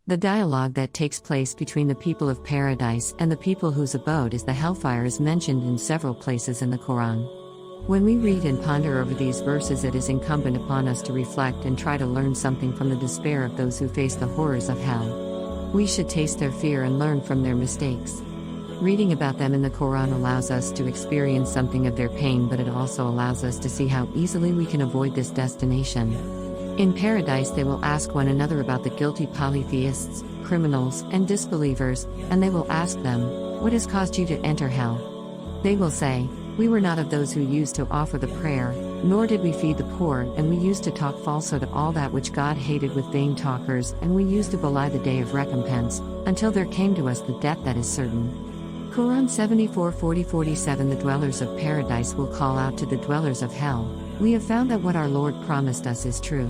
The dialogue that takes place between the people of paradise and the people whose abode is the hellfire is mentioned in several places in the Quran. When we read and ponder over these verses, it is incumbent upon us to reflect and try to learn something from the despair of those who face the horrors of hell. We should taste their fear and learn from their mistakes. Reading about them in the Quran allows us to experience something of their pain, but it also allows us to see how easily we can avoid this destination. In paradise, they will ask one another about the guilty polytheists, criminals, and disbelievers, and they will ask them, "What has caused you to enter hell?" They will say, "We were not of those who used to offer the prayer, nor did we feed the poor, and we used to talk falsehood to all that which God hated with vain talkers, and we used to belie the day of recompense, until there came to us the death that is certain." Quran 74:40-47. The dwellers of paradise will call out to the dwellers of hell, "We have found that what our Lord promised us is true."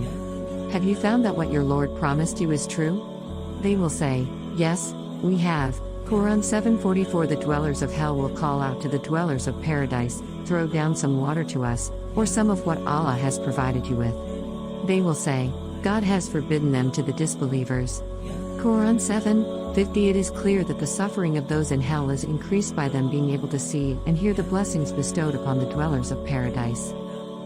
Have you found that what your Lord promised you is true? They will say, "Yes, we have." Quran 7:44. The dwellers of hell will call out to the dwellers of paradise, "Throw down some water to us, or some of what Allah has provided you with." They will say, "God has forbidden them to the disbelievers." Quran 7:50. It is clear that the suffering of those in hell is increased by them being able to see and hear the blessings bestowed upon the dwellers of paradise.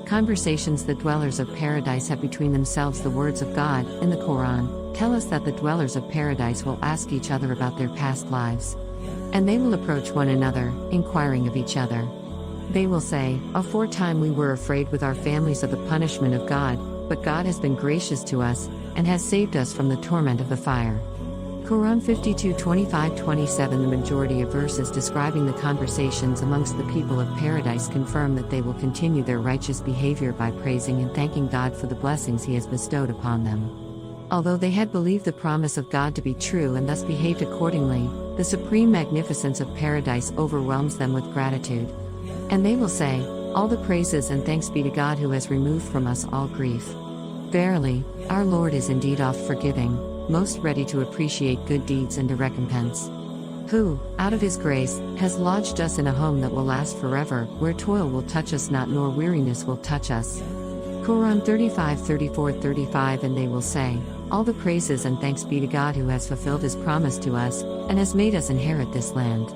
Conversations the dwellers of paradise have between themselves. The words of God, in the Quran, tell us that the dwellers of paradise will ask each other about their past lives. And they will approach one another, inquiring of each other. They will say, "Aforetime we were afraid with our families of the punishment of God, but God has been gracious to us, and has saved us from the torment of the fire." Quran 52:25-27. The majority of verses describing the conversations amongst the people of paradise confirm that they will continue their righteous behavior by praising and thanking God for the blessings He has bestowed upon them. Although they had believed the promise of God to be true and thus behaved accordingly, the supreme magnificence of paradise overwhelms them with gratitude. And they will say, "All the praises and thanks be to God who has removed from us all grief. Verily, our Lord is indeed oft forgiving, most ready to appreciate good deeds and to recompense. Who, out of His grace, has lodged us in a home that will last forever, where toil will touch us not nor weariness will touch us." Quran 35:34-35. And they will say, "All the praises and thanks be to God who has fulfilled His promise to us, and has made us inherit this land.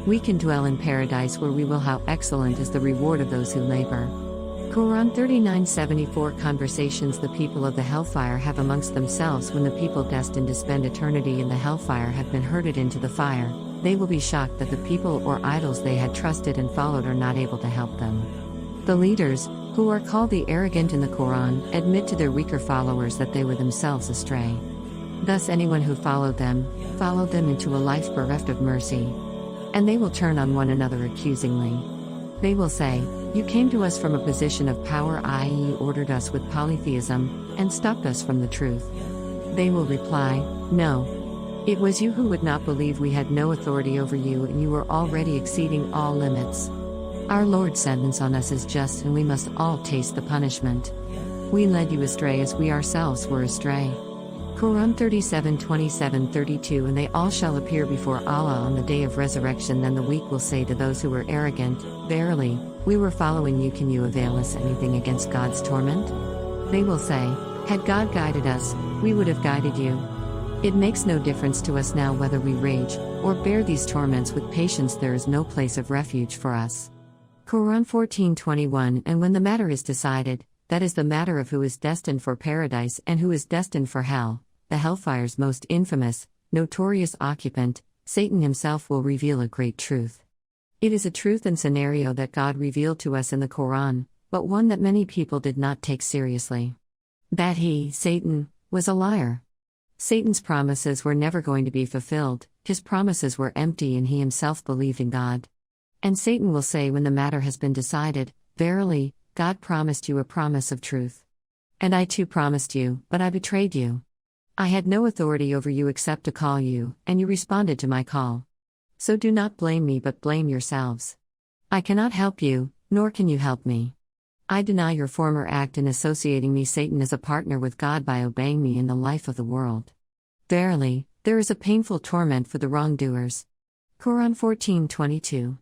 We can dwell in paradise where we will. How excellent is the reward of those who labor." Quran 39:74. Conversations the people of the hellfire have amongst themselves when the people destined to spend eternity in the hellfire have been herded into the fire. They will be shocked that the people or idols they had trusted and followed are not able to help them. The leaders, who are called the arrogant in the Quran, admit to their weaker followers that they were themselves astray. Thus anyone who followed them into a life bereft of mercy. And they will turn on one another accusingly. They will say, "You came to us from a position of power, i.e. ordered us with polytheism, and stopped us from the truth." They will reply, "No. It was you who would not believe. We had no authority over you, and you were already exceeding all limits. Our Lord's sentence on us is just, and we must all taste the punishment. We led you astray as we ourselves were astray." Quran 37:27-32. And they all shall appear before Allah on the day of resurrection. Then the weak will say to those who were arrogant, "Verily, we were following you. Can you avail us anything against God's torment?" They will say, "Had God guided us, we would have guided you. It makes no difference to us now whether we rage, or bear these torments with patience. There is no place of refuge for us." Quran 14:21. And when the matter is decided, that is the matter of who is destined for paradise and who is destined for hell, the hellfire's most infamous, notorious occupant, Satan himself will reveal a great truth. It is a truth and scenario that God revealed to us in the Quran, but one that many people did not take seriously. That he, Satan, was a liar. Satan's promises were never going to be fulfilled, his promises were empty, and he himself believed in God. And Satan will say when the matter has been decided, "Verily, God promised you a promise of truth. And I too promised you, but I betrayed you. I had no authority over you except to call you, and you responded to my call. So do not blame me but blame yourselves. I cannot help you, nor can you help me. I deny your former act in associating me, Satan, as a partner with God by obeying me in the life of the world. Verily, there is a painful torment for the wrongdoers." Quran 14:22.